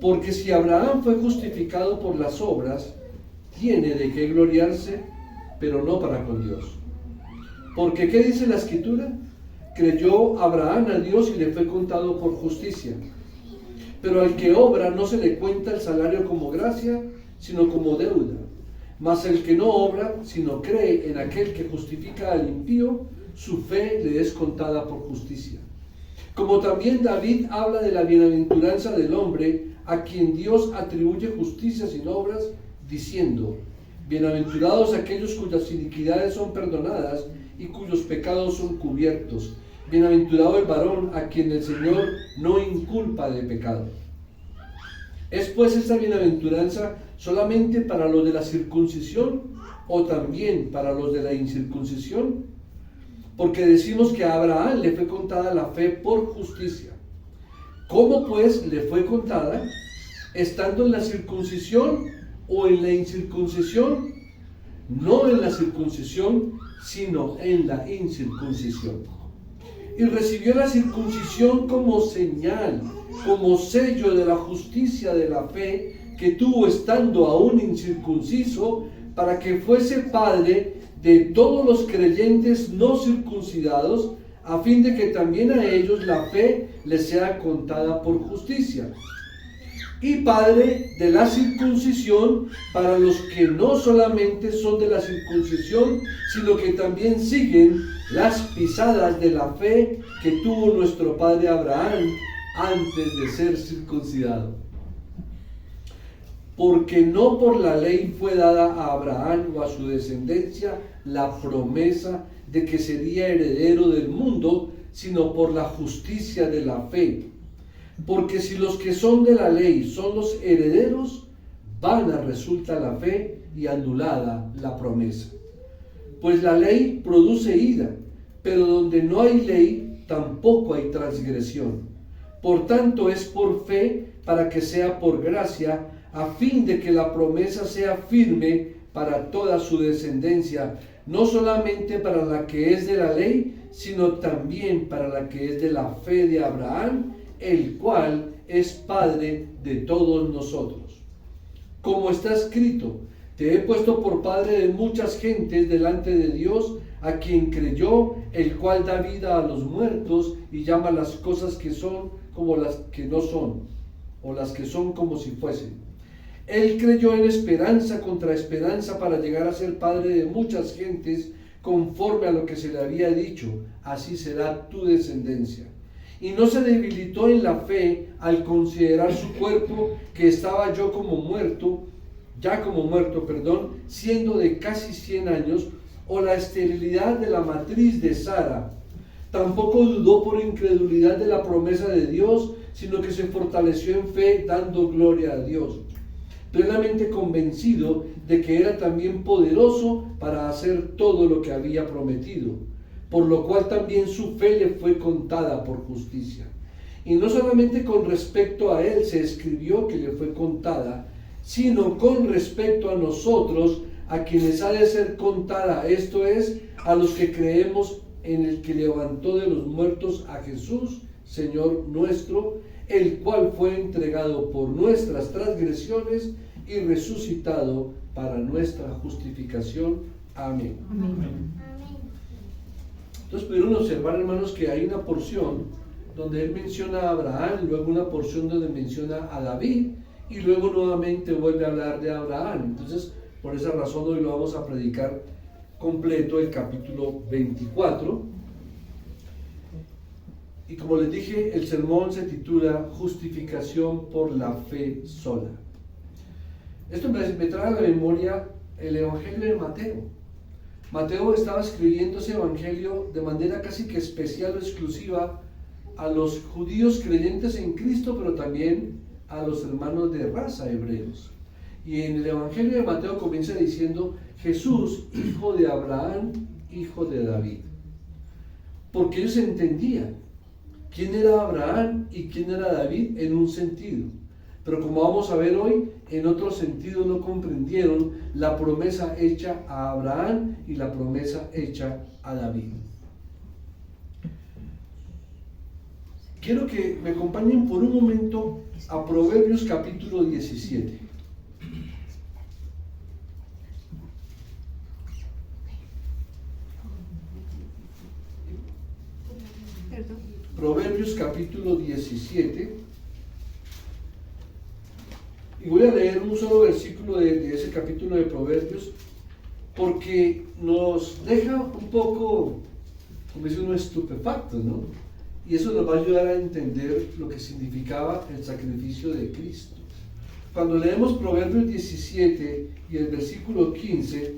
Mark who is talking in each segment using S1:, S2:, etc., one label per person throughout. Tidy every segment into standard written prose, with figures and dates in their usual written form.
S1: Porque si Abraham fue justificado por las obras, tiene de qué gloriarse, pero no para con Dios. Porque ¿qué dice la Escritura? Creyó Abraham a Dios y le fue contado por justicia. Pero al que obra no se le cuenta el salario como gracia, sino como deuda. Mas el que no obra, sino cree en aquel que justifica al impío, su fe le es contada por justicia. Como también David habla de la bienaventuranza del hombre, a quien Dios atribuye justicia sin obras, diciendo: bienaventurados aquellos cuyas iniquidades son perdonadas y cuyos pecados son cubiertos. Bienaventurado el varón a quien el Señor no inculpa de pecado. ¿Es pues esta bienaventuranza solamente para los de la circuncisión o también para los de la incircuncisión? Porque decimos que a Abraham le fue contada la fe por justicia. ¿Cómo pues le fue contada? ¿Estando en la circuncisión o en la incircuncisión? No en la circuncisión, sino en la incircuncisión. Y recibió la circuncisión como señal, como sello de la justicia de la fe que tuvo estando aún incircunciso, para que fuese padre de todos los creyentes no circuncidados, a fin de que también a ellos la fe les sea contada por justicia. Y padre de la circuncisión para los que no solamente son de la circuncisión, sino que también siguen las pisadas de la fe que tuvo nuestro padre Abraham antes de ser circuncidado. Porque no por la ley fue dada a Abraham o a su descendencia la promesa de que sería heredero del mundo, sino por la justicia de la fe. Porque si los que son de la ley son los herederos, vana resulta la fe y anulada la promesa. Pues la ley produce ira, pero donde no hay ley, tampoco hay transgresión. Por tanto, es por fe para que sea por gracia, a fin de que la promesa sea firme para toda su descendencia, no solamente para la que es de la ley, sino también para la que es de la fe de Abraham, el cual es Padre de todos nosotros. Como está escrito: te he puesto por padre de muchas gentes delante de Dios, a quien creyó, el cual da vida a los muertos y llama las cosas que son como las que no son, o las que son como si fuesen. Él creyó en esperanza contra esperanza para llegar a ser padre de muchas gentes, conforme a lo que se le había dicho: así será tu descendencia. Y no se debilitó en la fe al considerar su cuerpo, que estaba ya como muerto, siendo de casi 100 años, o la esterilidad de la matriz de Sara. Tampoco dudó por incredulidad de la promesa de Dios, sino que se fortaleció en fe, dando gloria a Dios, plenamente convencido de que era también poderoso para hacer todo lo que había prometido, por lo cual también su fe le fue contada por justicia. Y no solamente con respecto a él se escribió que le fue contada, sino con respecto a nosotros, a quienes ha de ser contada, esto es, a los que creemos en el que levantó de los muertos a Jesús, Señor nuestro, el cual fue entregado por nuestras transgresiones y resucitado para nuestra justificación. Amén.
S2: Amén.
S1: Entonces pudieron observar, hermanos, que hay una porción donde él menciona a Abraham, luego una porción donde menciona a David, y luego nuevamente vuelve a hablar de Abraham. Entonces, por esa razón hoy lo vamos a predicar completo, el capítulo 24. Y como les dije, el sermón se titula Justificación por la fe sola. Esto me trae a la memoria el Evangelio de Mateo. Mateo estaba escribiendo ese Evangelio de manera casi que especial o exclusiva a los judíos creyentes en Cristo, pero también a los hermanos de raza hebreos. Y en el Evangelio de Mateo comienza diciendo: Jesús, hijo de Abraham, hijo de David. Porque ellos entendían quién era Abraham y quién era David en un sentido. Pero como vamos a ver hoy, en otro sentido no comprendieron la promesa hecha a Abraham y la promesa hecha a David. Quiero que me acompañen por un momento a Proverbios capítulo 17. Proverbios capítulo 17. Y voy a leer un solo versículo de ese capítulo de Proverbios, porque nos deja un poco, como dice uno, estupefacto, ¿no? Y eso nos va a ayudar a entender lo que significaba el sacrificio de Cristo. Cuando leemos Proverbios 17 y el versículo 15,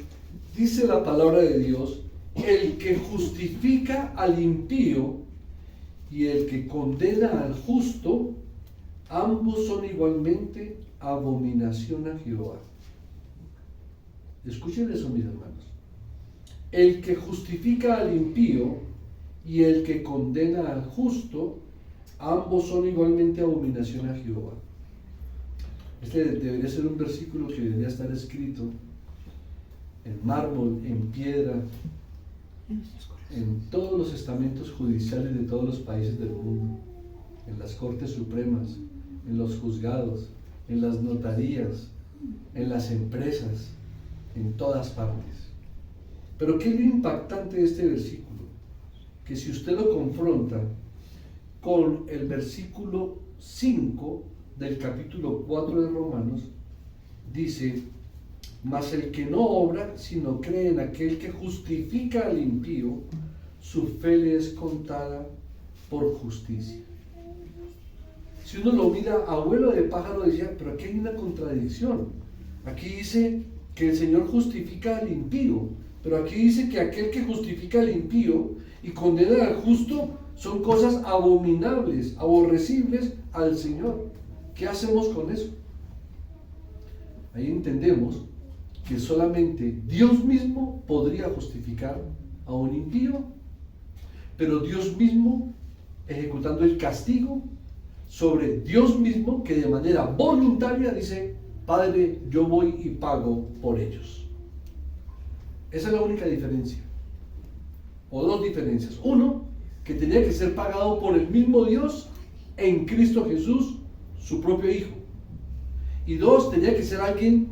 S1: dice la palabra de Dios: el que justifica al impío y el que condena al justo, ambos son igualmente abominación a Jehová. Escuchen eso, mis hermanos. El que justifica al impío y el que condena al justo, ambos son igualmente abominación a Jehová. Este debería ser un versículo que debería estar escrito en mármol, en piedra, en todos los estamentos judiciales de todos los países del mundo, en las cortes supremas, en los juzgados, en las notarías, en las empresas, en todas partes. Pero ¿qué es lo impactante de este versículo? Que si usted lo confronta con el versículo 5 del capítulo 4 de Romanos, dice: mas el que no obra, sino cree en aquel que justifica al impío, su fe le es contada por justicia. Si uno lo mira, abuelo de pájaro decía, pero aquí hay una contradicción. Aquí dice que el Señor justifica al impío, pero aquí dice que aquel que justifica al impío y condena al justo son cosas abominables, aborrecibles al Señor. ¿Qué hacemos con eso? Ahí entendemos que solamente Dios mismo podría justificar a un impío, pero Dios mismo ejecutando el castigo sobre Dios mismo, que de manera voluntaria dice: Padre, yo voy y pago por ellos. Esa es la única diferencia, o dos diferencias. Uno, que tenía que ser pagado por el mismo Dios en Cristo Jesús, su propio Hijo. Y dos, tenía que ser alguien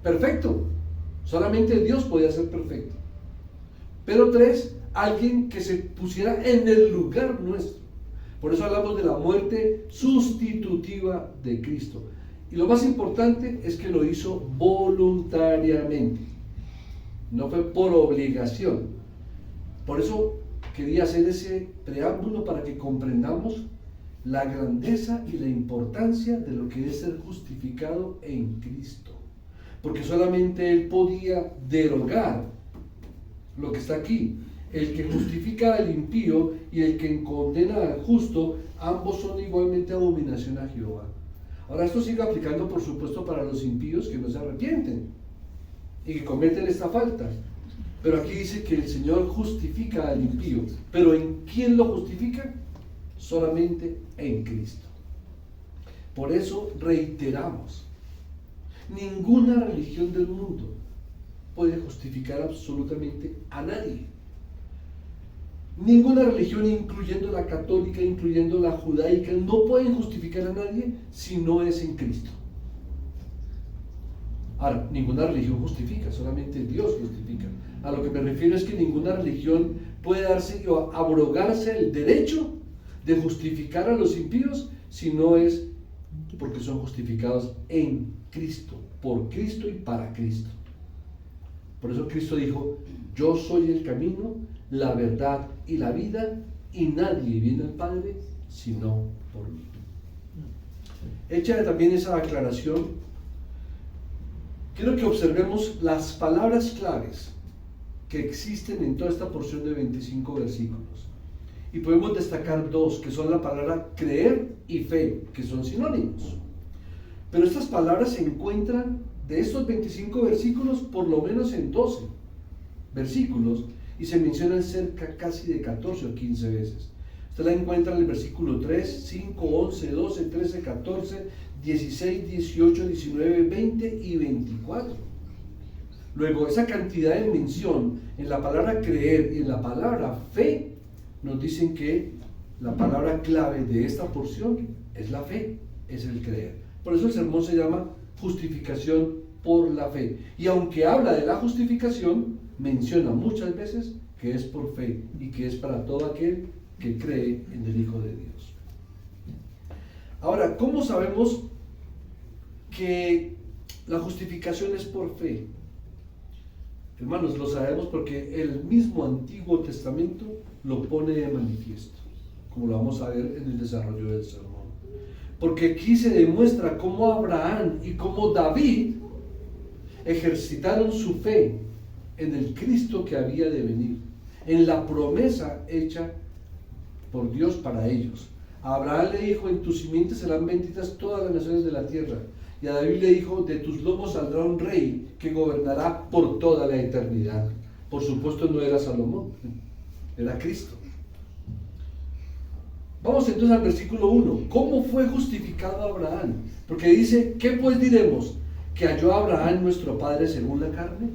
S1: perfecto. Solamente Dios podía ser perfecto. Pero tres, alguien que se pusiera en el lugar nuestro. Por eso hablamos de la muerte sustitutiva de Cristo. Y lo más importante es que lo hizo voluntariamente. No fue por obligación. Por eso quería hacer ese preámbulo, para que comprendamos la grandeza y la importancia de lo que es ser justificado en Cristo. Porque solamente Él podía derogar lo que está aquí. El que justifica al impío y el que condena al justo, ambos son igualmente abominación a Jehová. Ahora, esto sigue aplicando, por supuesto, para los impíos que no se arrepienten y que cometen esta falta. Pero aquí dice que el Señor justifica al impío. ¿Pero en quién lo justifica? Solamente en Cristo. Por eso reiteramos: ninguna religión del mundo puede justificar absolutamente a nadie. Ninguna religión, incluyendo la católica, incluyendo la judaica, no pueden justificar a nadie si no es en Cristo. Ahora, ninguna religión justifica, solamente Dios justifica. A lo que me refiero es que ninguna religión puede darse o abrogarse el derecho de justificar a los impíos si no es porque son justificados en Cristo, por Cristo y para Cristo. Por eso Cristo dijo: yo soy el camino, la verdad y la vida, y nadie viene al Padre sino por mí. Hecha también esa aclaración, quiero que observemos las palabras claves que existen en toda esta porción de 25 versículos. Y podemos destacar dos, que son la palabra creer y fe, que son sinónimos. Pero estas palabras se encuentran de estos 25 versículos por lo menos en 12 versículos, y se mencionan cerca casi de 14 o 15 veces. Usted la encuentra en el versículo 3, 5, 11, 12, 13, 14, 16, 18, 19, 20 y 24. Luego, esa cantidad de mención en la palabra creer y en la palabra fe nos dicen que la palabra clave de esta porción es la fe, es el creer. Por eso el sermón se llama justificación por la fe. Y aunque habla de la justificación, menciona muchas veces que es por fe y que es para todo aquel que cree en el Hijo de Dios. Ahora, ¿cómo sabemos que la justificación es por fe? Hermanos, lo sabemos porque el mismo Antiguo Testamento lo pone de manifiesto, como lo vamos a ver en el desarrollo del sermón. Porque aquí se demuestra cómo Abraham y cómo David ejercitaron su fe en el Cristo que había de venir, en la promesa hecha por Dios para ellos. A Abraham le dijo: en tu simiente serán benditas todas las naciones de la tierra. Y a David le dijo: de tus lomos saldrá un rey que gobernará por toda la eternidad. Por supuesto no era Salomón, era Cristo. Vamos entonces al versículo 1. ¿Cómo fue justificado Abraham? Porque dice: ¿qué pues diremos? ¿Que halló Abraham nuestro padre según la carne?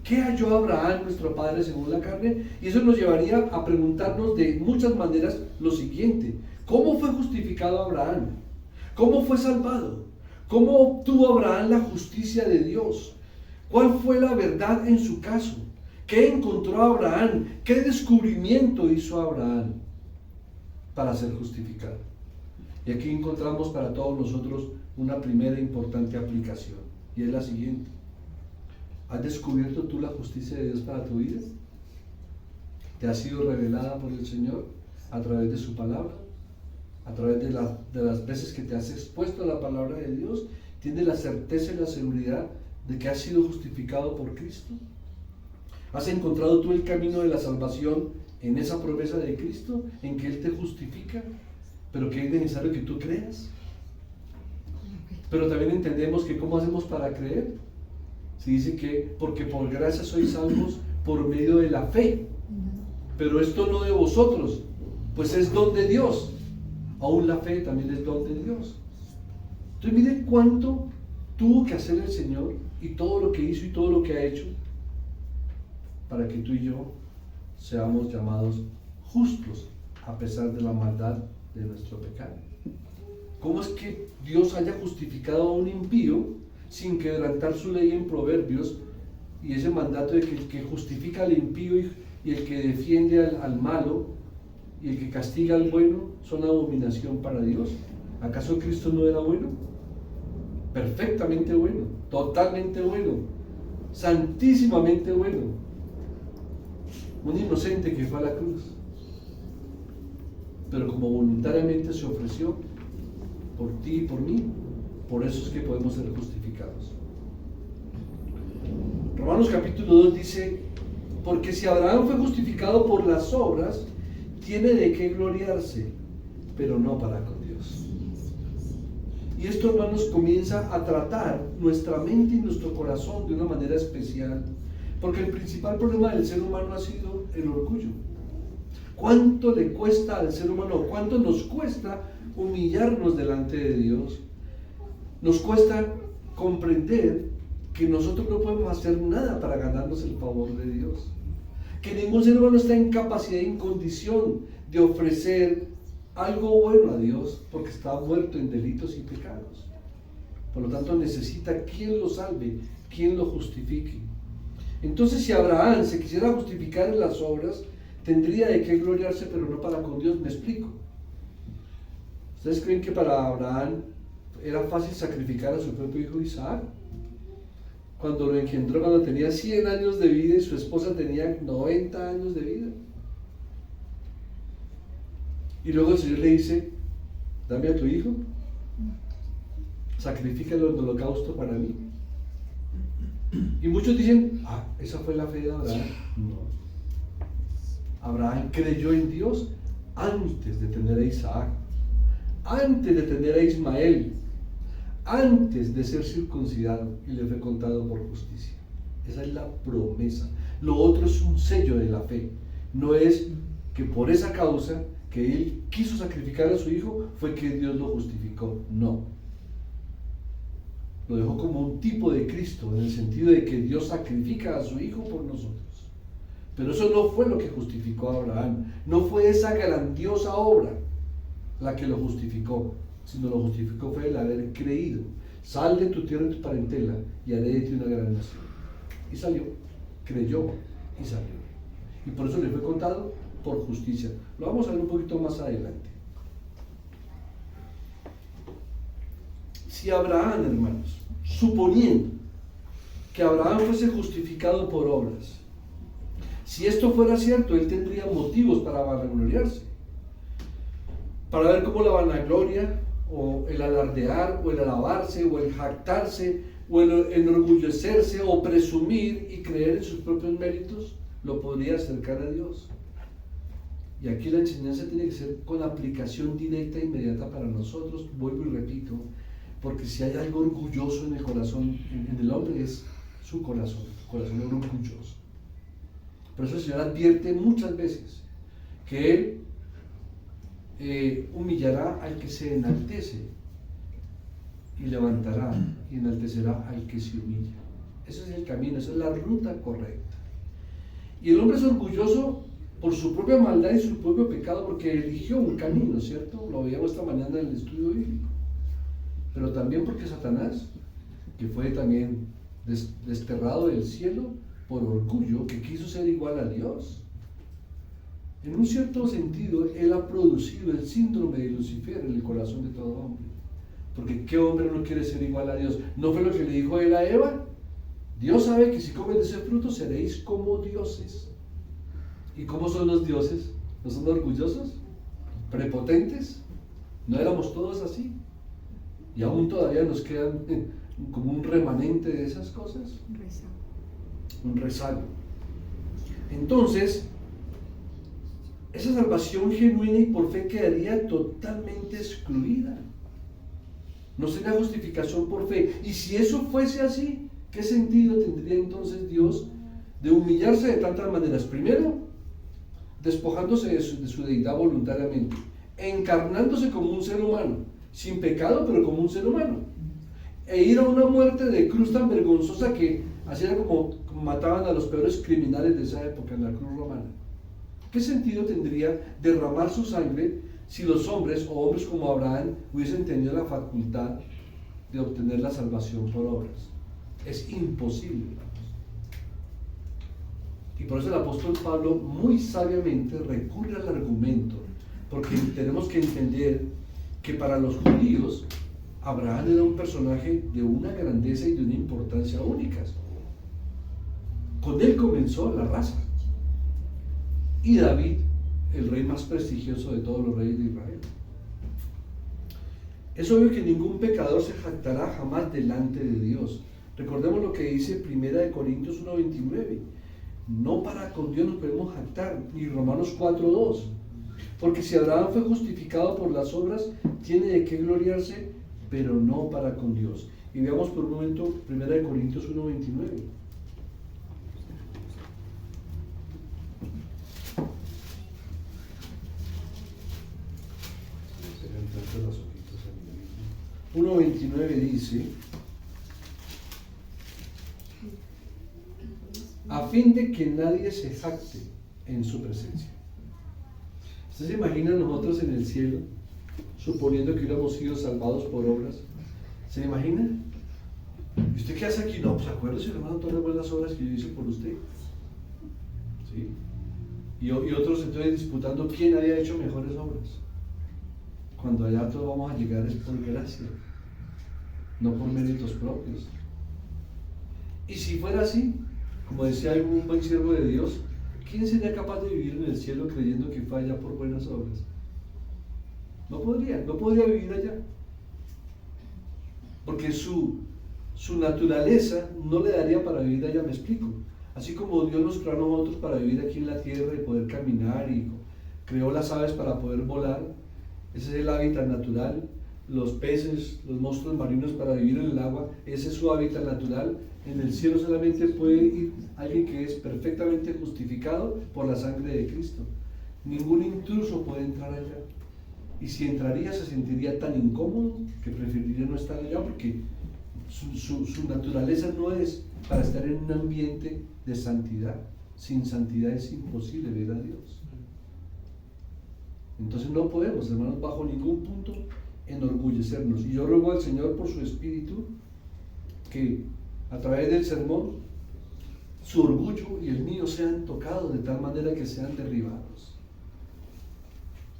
S1: ¿Qué halló Abraham nuestro padre según la carne? Y eso nos llevaría a preguntarnos de muchas maneras lo siguiente: ¿cómo fue justificado Abraham? ¿Cómo fue salvado? ¿Cómo obtuvo Abraham la justicia de Dios? ¿Cuál fue la verdad en su caso? ¿Qué encontró Abraham? ¿Qué descubrimiento hizo Abraham para ser justificado? Y aquí encontramos para todos nosotros una primera importante aplicación, y es la siguiente: ¿has descubierto tú la justicia de Dios para tu vida? ¿Te ha sido revelada por el Señor a través de su palabra? A través de las veces que te has expuesto a la palabra de Dios, ¿tienes la certeza y la seguridad de que has sido justificado por Cristo? ¿Has encontrado tú el camino de la salvación en esa promesa de Cristo, en que Él te justifica, pero que es necesario que tú creas? Pero también entendemos que ¿cómo hacemos para creer? Se dice que porque por gracia sois salvos por medio de la fe, pero esto no de vosotros, pues es don de Dios. Aún la fe también es don de Dios. Entonces mire cuánto tuvo que hacer el Señor y todo lo que hizo y todo lo que ha hecho para que tú y yo seamos llamados justos a pesar de la maldad de nuestro pecado. ¿Cómo es que Dios haya justificado a un impío sin quebrantar su ley en Proverbios, y ese mandato de que el que justifica al impío y el que defiende al malo y el que castiga al bueno son abominación para Dios? ¿Acaso Cristo no era bueno? Perfectamente bueno, totalmente bueno, santísimamente bueno. Un inocente que fue a la cruz, pero como voluntariamente se ofreció por ti y por mí. Por eso es que podemos ser justificados. Romanos capítulo 2 dice: porque si Abraham fue justificado por las obras, tiene de qué gloriarse, pero no para con Dios. Y esto, hermanos, comienza a tratar nuestra mente y nuestro corazón de una manera especial, porque el principal problema del ser humano ha sido el orgullo. ¿Cuánto le cuesta al ser humano? ¿Cuánto nos cuesta humillarnos delante de Dios? Nos cuesta comprender que nosotros no podemos hacer nada para ganarnos el favor de Dios, que ningún ser humano está en capacidad y en condición de ofrecer algo bueno a Dios, porque está muerto en delitos y pecados. Por lo tanto, necesita quien lo salve, quien lo justifique. Entonces, si Abraham se quisiera justificar en las obras, tendría de qué gloriarse, pero no para con Dios. Me explico. ¿Ustedes creen que para Abraham era fácil sacrificar a su propio hijo Isaac? Cuando lo engendró, cuando tenía 100 años de vida y su esposa tenía 90 años de vida. Y luego el Señor le dice: dame a tu hijo, sacrifícalo en holocausto para mí. Y muchos dicen: esa fue la fe de Abraham. No. Abraham creyó en Dios antes de tener a Isaac, antes de tener a Ismael, antes de ser circuncidado, y le fue contado por justicia. Esa es la promesa. Lo otro es un sello de la fe. No es que por esa causa que él quiso sacrificar a su hijo fue que Dios lo justificó. No. Lo dejó como un tipo de Cristo, en el sentido de que Dios sacrifica a su hijo por nosotros. Pero eso no fue lo que justificó a Abraham. No fue esa grandiosa obra la que lo justificó, sino lo justificó fue el haber creído. Sal de tu tierra y tu parentela y haré de ti una gran nación. Y salió, creyó y salió. Y por eso le fue contado por justicia. Lo vamos a ver un poquito más adelante. Si Abraham, hermanos, suponiendo que Abraham fuese justificado por obras, si esto fuera cierto, él tendría motivos para vanagloriarse, para ver cómo la vanagloria, o el alardear, o el alabarse, o el jactarse, o el enorgullecerse, o presumir y creer en sus propios méritos, lo podría acercar a Dios. Y aquí la enseñanza tiene que ser con aplicación directa e inmediata para nosotros. Vuelvo y repito, porque si hay algo orgulloso en el corazón, en el hombre, es su corazón orgulloso. Por eso el Señor advierte muchas veces que Él humillará al que se enaltece y levantará y enaltecerá al que se humilla. Ese es el camino, esa es la ruta correcta. Y el hombre es orgulloso por su propia maldad y su propio pecado, porque eligió un camino, ¿cierto? Lo veíamos esta mañana en el estudio bíblico. Pero también porque Satanás, que fue también desterrado del cielo por orgullo, que quiso ser igual a Dios. En un cierto sentido, él ha producido el síndrome de Lucifer en el corazón de todo hombre. Porque ¿qué hombre no quiere ser igual a Dios? ¿No fue lo que le dijo él a Eva? Dios sabe que si comen de ese fruto seréis como dioses. ¿Y cómo son los dioses? ¿No son orgullosos? ¿Prepotentes? ¿No éramos todos así? Y aún todavía nos quedan como un remanente de esas cosas. Un rezago. Entonces, esa salvación genuina y por fe quedaría totalmente excluida. No sería justificación por fe. Y si eso fuese así, ¿qué sentido tendría entonces Dios de humillarse de tantas maneras? Primero, despojándose de su deidad voluntariamente, encarnándose como un ser humano, sin pecado, pero como un ser humano, e ir a una muerte de cruz tan vergonzosa que así era como mataban a los peores criminales de esa época en la cruz romana. ¿Qué sentido tendría derramar su sangre si los hombres, o hombres como Abraham, hubiesen tenido la facultad de obtener la salvación por obras? Es imposible. Y por eso el apóstol Pablo muy sabiamente recurre al argumento, porque tenemos que entender que para los judíos Abraham era un personaje de una grandeza y de una importancia únicas. Con él comenzó la raza. Y David, el rey más prestigioso de todos los reyes de Israel. Es obvio que ningún pecador se jactará jamás delante de Dios. Recordemos lo que dice 1 Corintios 1:29. No para con Dios nos podemos jactar, ni Romanos 4:2. Porque si Abraham fue justificado por las obras, tiene de qué gloriarse, pero no para con Dios. Y veamos por un momento 1 Corintios 1:29. Los ojitos en el libro. 1:29 dice: a fin de que nadie se jacte en su presencia. ¿Usted se imagina nosotros en el cielo, suponiendo que hubiéramos sido salvados por obras? ¿Se imagina? ¿Y usted qué hace aquí? No, pues acuérdese, hermano, todas las buenas obras que yo hice por usted. ¿Sí? Y otros entonces disputando quién había hecho mejores obras. Cuando allá todos vamos a llegar es por gracia, no por méritos propios. Y si fuera así, como decía algún buen siervo de Dios, ¿quién sería capaz de vivir en el cielo creyendo que fue allá por buenas obras? No podría vivir allá. Porque su naturaleza no le daría para vivir allá, me explico. Así como Dios nos creó a nosotros para vivir aquí en la tierra y poder caminar, y creó las aves para poder volar, ese es el hábitat natural. Los peces, los monstruos marinos para vivir en el agua, ese es su hábitat natural. En el cielo solamente puede ir alguien que es perfectamente justificado por la sangre de Cristo. Ningún intruso puede entrar allá. Y si entraría se sentiría tan incómodo que preferiría no estar allá, porque su naturaleza no es para estar en un ambiente de santidad, Sin santidad es imposible ver a Dios. Entonces no podemos, hermanos, bajo ningún punto enorgullecernos. Y yo ruego al Señor por su Espíritu que a través del sermón su orgullo y el mío sean tocados de tal manera que sean derribados.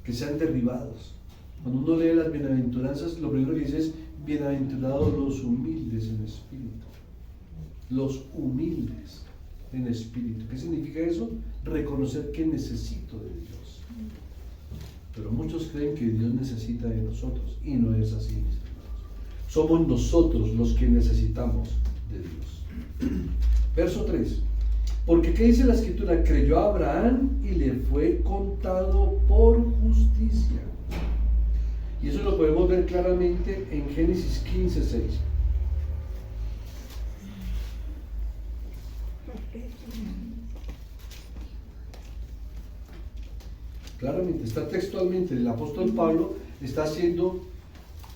S1: Que sean derribados. Cuando uno lee las bienaventuranzas, lo primero que dice es: bienaventurados los humildes en espíritu. Los humildes en espíritu. ¿Qué significa eso? Reconocer que necesito de Dios. Pero muchos creen que Dios necesita de nosotros, y no es así, mis hermanos. Somos nosotros los que necesitamos de Dios. Verso 3. Porque ¿qué dice la Escritura? Creyó a Abraham y le fue contado por justicia. Y eso lo podemos ver claramente en Génesis 15:6. Claramente, está textualmente, el apóstol Pablo está haciendo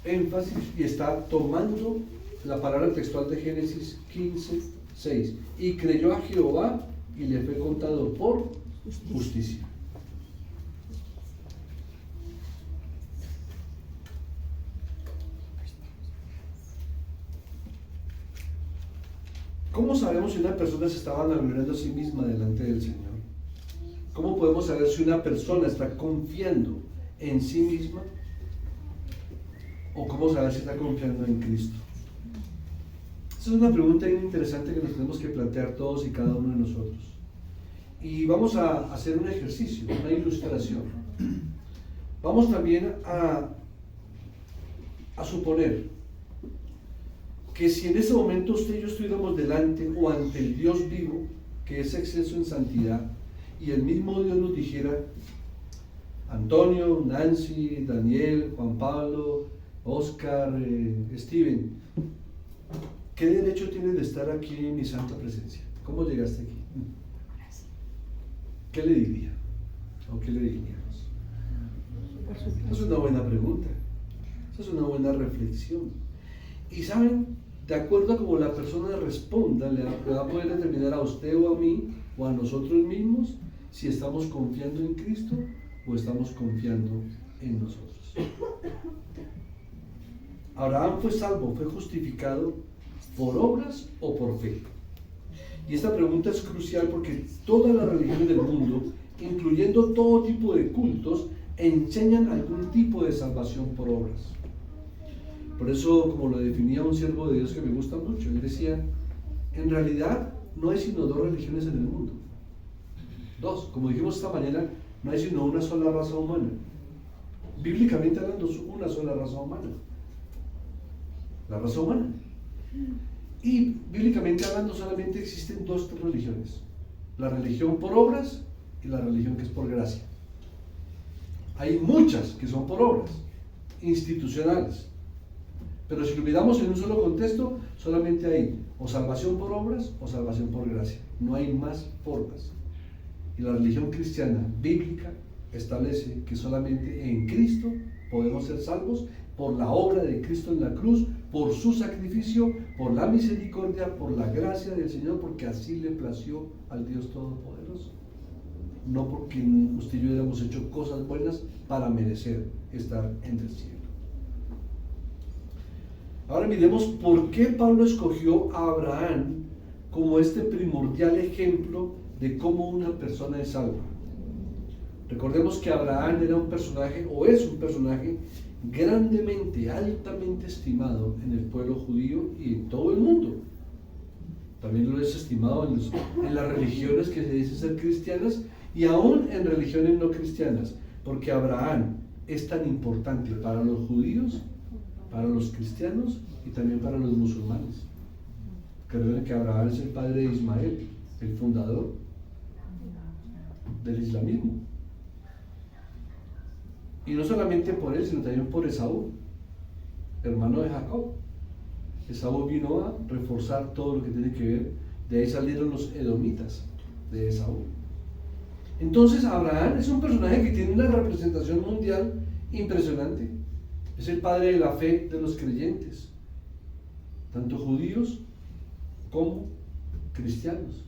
S1: énfasis y está tomando la palabra textual de Génesis 15:6. Y creyó a Jehová y le fue contado por justicia. ¿Cómo sabemos si una persona se está vanagloriando a sí misma delante del Señor? ¿Cómo podemos saber si una persona está confiando en sí misma? ¿O cómo saber si está confiando en Cristo? Esa es una pregunta bien interesante que nos tenemos que plantear todos y cada uno de nosotros. Y vamos a hacer un ejercicio, una ilustración. Vamos también a suponer que si en ese momento usted y yo estuviéramos delante o ante el Dios vivo, que es exceso en santidad, y el mismo Dios nos dijera: Antonio, Nancy, Daniel, Juan Pablo, Oscar, Steven, ¿qué derecho tienes de estar aquí en mi santa presencia? ¿Cómo llegaste aquí? ¿Qué le diría? ¿O qué le diríamos? Esa es una buena pregunta. Esa es una buena reflexión. Y saben, de acuerdo a cómo la persona responda, le va a poder determinar a usted o a mí o a nosotros mismos si estamos confiando en Cristo o estamos confiando en nosotros. Abraham fue salvo, fue justificado por obras o por fe. Y esta pregunta es crucial porque todas las religiones del mundo, incluyendo todo tipo de cultos, enseñan algún tipo de salvación por obras. Por eso, como lo definía un siervo de Dios que me gusta mucho, él decía: en realidad no hay sino dos religiones en el mundo. Dos, como dijimos esta mañana, no hay sino una sola raza humana. Bíblicamente hablando, una sola raza humana. La raza humana. Y bíblicamente hablando solamente existen dos religiones: la religión por obras y la religión que es por gracia. Hay muchas que son por obras, institucionales, pero si lo miramos en un solo contexto, solamente hay o salvación por obras o salvación por gracia. No hay más formas. Y la religión cristiana bíblica establece que solamente en Cristo podemos ser salvos por la obra de Cristo en la cruz, por su sacrificio, por la misericordia, por la gracia del Señor, porque así le plació al Dios Todopoderoso. No porque usted y yo hubiéramos hecho cosas buenas para merecer estar en el cielo. Ahora miremos por qué Pablo escogió a Abraham como este primordial ejemplo de cómo una persona es salva. Recordemos que Abraham era un personaje, o es un personaje, grandemente, altamente estimado en el pueblo judío y en todo el mundo. También lo es estimado en las religiones que se dicen ser cristianas y aún en religiones no cristianas, porque Abraham es tan importante para los judíos, para los cristianos y también para los musulmanes. Creen que Abraham es el padre de Ismael, el fundador del islamismo. Y no solamente por él, sino también por Esaú, hermano de Jacob. Esaú vino a reforzar todo lo que tiene que ver, de ahí salieron los edomitas de Esaú. Entonces Abraham es un personaje que tiene una representación mundial impresionante. Es el padre de la fe de los creyentes, tanto judíos como cristianos.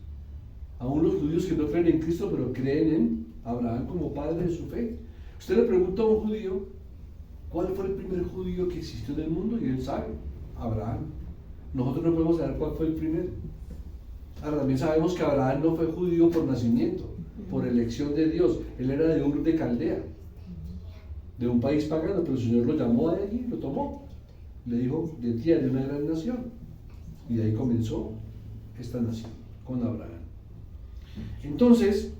S1: Aún los judíos que no creen en Cristo, pero creen en Abraham como padre de su fe. Usted le pregunta a un judío, ¿cuál fue el primer judío que existió en el mundo? Y él sabe, Abraham. Nosotros no podemos saber cuál fue el primero. Ahora también sabemos que Abraham no fue judío por nacimiento, por elección de Dios. Él era de Ur de Caldea, de un país pagano, pero el Señor lo llamó de allí, lo tomó. Le dijo, de ti haré una gran nación. Y de ahí comenzó esta nación, con Abraham. Entonces,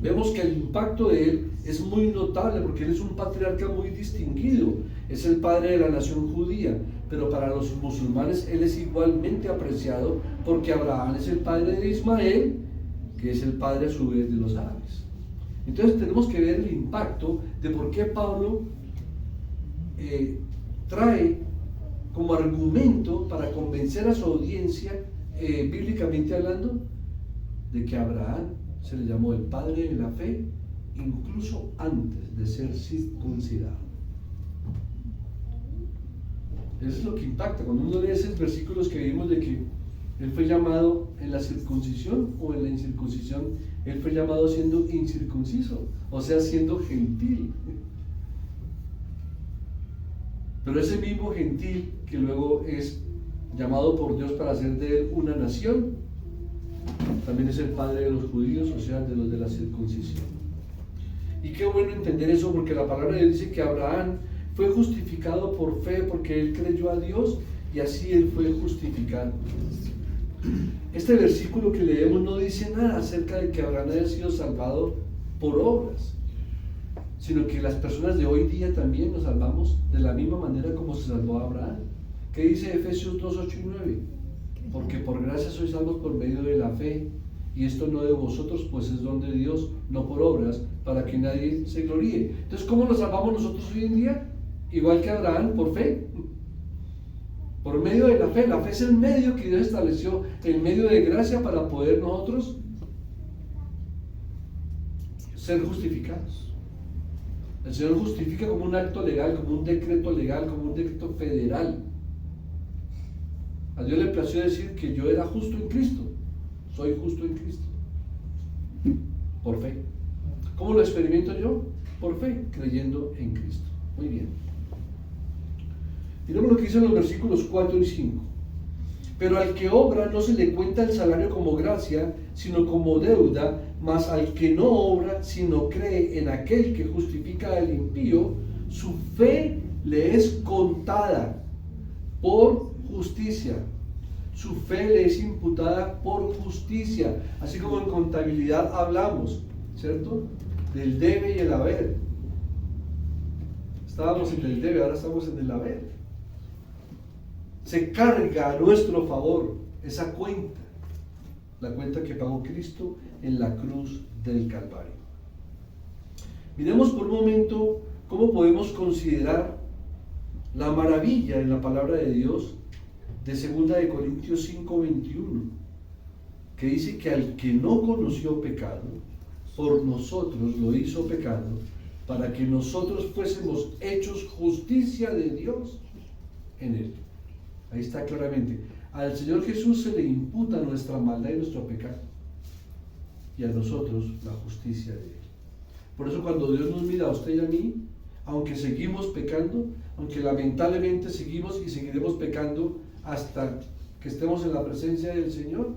S1: vemos que el impacto de él es muy notable, porque él es un patriarca muy distinguido. Es el padre de la nación judía, pero para los musulmanes él es igualmente apreciado, porque Abraham es el padre de Ismael, que es el padre a su vez de los árabes. Entonces tenemos que ver el impacto de por qué Pablo trae como argumento para convencer a su audiencia, bíblicamente hablando, de que Abraham se le llamó el padre de la fe incluso antes de ser circuncidado. Eso es lo que impacta cuando uno lee esos versículos que vimos de que él fue llamado en la circuncisión o en la incircuncisión. Él fue llamado siendo incircunciso, o sea, siendo gentil. Pero ese mismo gentil que luego es llamado por Dios para hacer de él una nación, también es el padre de los judíos, o sea, de los de la circuncisión. Y qué bueno entender eso, porque la palabra de Dios dice que Abraham fue justificado por fe porque él creyó a Dios y así él fue justificado. Este versículo que leemos no dice nada acerca de que Abraham haya sido salvado por obras, sino que las personas de hoy día también nos salvamos de la misma manera como se salvó Abraham. ¿Qué dice Efesios 2, 8 y 9? Porque por gracia sois salvos por medio de la fe, y esto no de vosotros, pues es don de Dios, no por obras, para que nadie se gloríe. Entonces, ¿cómo nos salvamos nosotros hoy en día? Igual que Abraham, por fe. Por medio de la fe. La fe es el medio que Dios estableció, el medio de gracia para poder nosotros ser justificados. El Señor justifica como un acto legal, como un decreto legal, como un decreto federal. A Dios le plació decir que yo era justo en Cristo. Soy justo en Cristo. Por fe. ¿Cómo lo experimento yo? Por fe, creyendo en Cristo. Muy bien. Miremos lo que dicen los versículos 4 y 5. Pero al que obra no se le cuenta el salario como gracia, sino como deuda, mas al que no obra, sino cree en aquel que justifica al impío, su fe le es contada por justicia. Su fe le es imputada por justicia. Así como en contabilidad hablamos, ¿cierto? Del debe y el haber. Estábamos en el debe, ahora estamos en el haber. Se carga a nuestro favor esa cuenta, la cuenta que pagó Cristo en la cruz del Calvario. Miremos por un momento cómo podemos considerar la maravilla en la palabra de Dios de 2 de Corintios 5:21, que dice que al que no conoció pecado, por nosotros lo hizo pecado, para que nosotros fuésemos hechos justicia de Dios en él. Ahí está claramente. Al Señor Jesús se le imputa nuestra maldad y nuestro pecado, y a nosotros la justicia de él. Por eso cuando Dios nos mira a usted y a mí, aunque seguimos pecando, aunque lamentablemente seguimos y seguiremos pecando hasta que estemos en la presencia del Señor,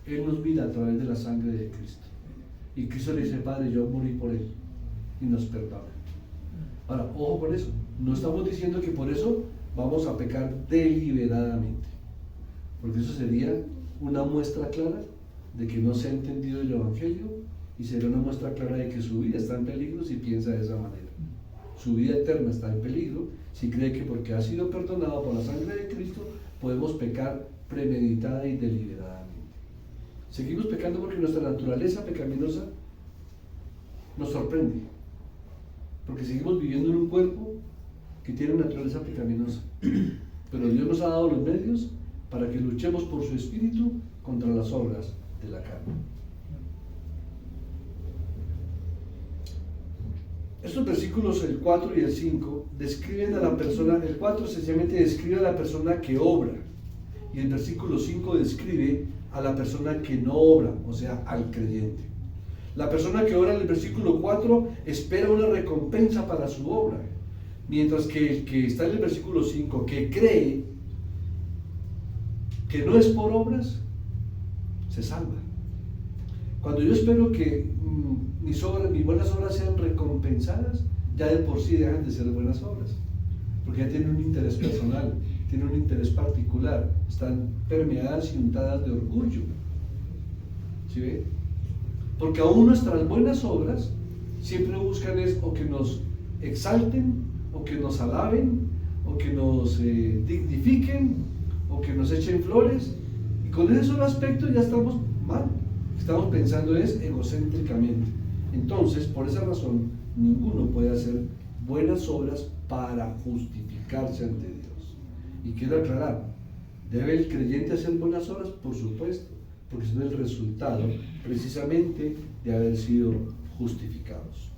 S1: Él nos mira a través de la sangre de Cristo. Y Cristo le dice, Padre, yo morí por Él, y nos perdona. Ahora, ojo con eso. No estamos diciendo que por eso vamos a pecar deliberadamente, porque eso sería una muestra clara de que no se ha entendido el Evangelio, y sería una muestra clara de que su vida está en peligro si piensa de esa manera. Su vida eterna está en peligro si cree que porque ha sido perdonado por la sangre de Cristo podemos pecar premeditada y deliberadamente. Seguimos pecando porque nuestra naturaleza pecaminosa nos sorprende, porque seguimos viviendo en un cuerpo que tiene una naturaleza pecaminosa, pero Dios nos ha dado los medios para que luchemos por su espíritu contra las obras de la carne. Estos versículos, el 4 y el 5, describen a la persona. El 4 sencillamente describe a la persona que obra, y el versículo 5 describe a la persona que no obra, o sea, al creyente. La persona que ora en el versículo 4 espera una recompensa para su obra, mientras que el que está en el versículo 5, que cree que no es por obras, se salva. Cuando yo espero que mis buenas obras sean recompensadas, ya de por sí dejan de ser buenas obras, porque ya tienen un interés personal, tienen un interés particular, están permeadas y untadas de orgullo. ¿Sí ve? Porque aún nuestras buenas obras siempre buscan es o que nos exalten, o que nos alaben, o que nos dignifiquen, o que nos echen flores, y con ese solo aspecto ya estamos mal. Estamos pensando es egocéntricamente. Entonces, por esa razón, ninguno puede hacer buenas obras para justificarse ante Dios. Y quiero aclarar, ¿debe el creyente hacer buenas obras? Por supuesto, porque son el resultado precisamente de haber sido justificados.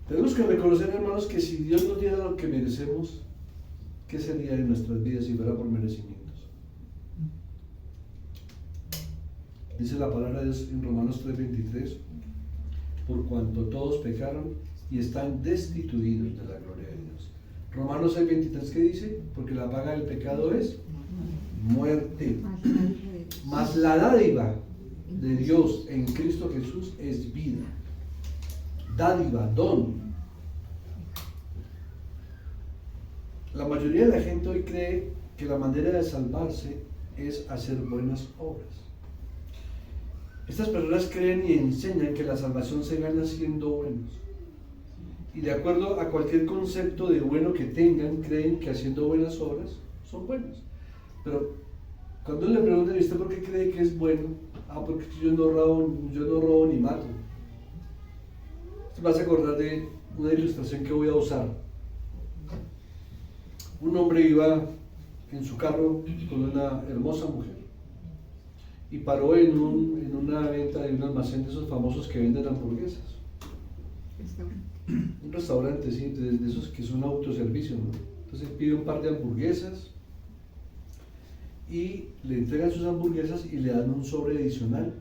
S1: Tenemos que reconocer, hermanos, que si Dios nos diera lo que merecemos, ¿qué sería de nuestras vidas si fuera por merecimientos? Dice la palabra de Dios en Romanos 3:23, por cuanto todos pecaron y están destituidos de la gloria de Dios. Romanos 6:23, ¿qué dice? Porque la paga del pecado es muerte, mas la dádiva de Dios en Cristo Jesús es vida. Dádiva, don. La mayoría de la gente hoy cree que la manera de salvarse es hacer buenas obras. Estas personas creen y enseñan que la salvación se gana siendo buenos. Y de acuerdo a cualquier concepto de bueno que tengan, creen que haciendo buenas obras son buenos. Pero cuando le preguntan, ¿y usted por qué cree que es bueno? Porque yo no robo ni mato. Vas a acordar de una ilustración que voy a usar. Un hombre iba en su carro con una hermosa mujer y paró en una venta de un almacén de esos famosos que venden hamburguesas. Un restaurante, sí, de esos que son autoservicio, ¿no? Entonces pide un par de hamburguesas y le entregan sus hamburguesas y le dan un sobre adicional,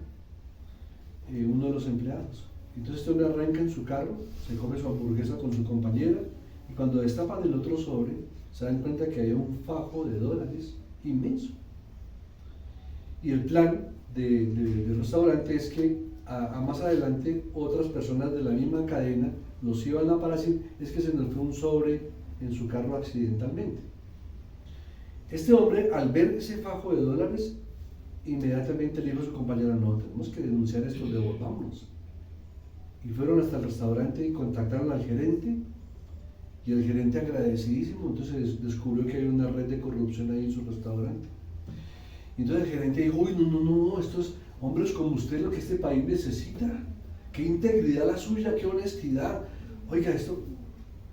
S1: uno de los empleados. Entonces este hombre arranca en su carro, se come su hamburguesa con su compañera y cuando destapan el otro sobre se dan cuenta que hay un fajo de dólares inmenso. Y el plan del restaurante es que a más adelante otras personas de la misma cadena los iban a parar, es que se nos fue un sobre en su carro accidentalmente. Este hombre, al ver ese fajo de dólares, inmediatamente le dijo a su compañera, no, tenemos que denunciar esto, devolvámonos. Y fueron hasta el restaurante y contactaron al gerente, y el gerente agradecidísimo, entonces descubrió que hay una red de corrupción ahí en su restaurante. Y entonces el gerente dijo, uy, no, estos hombres como usted, lo que este país necesita, qué integridad la suya, qué honestidad. Oiga, esto,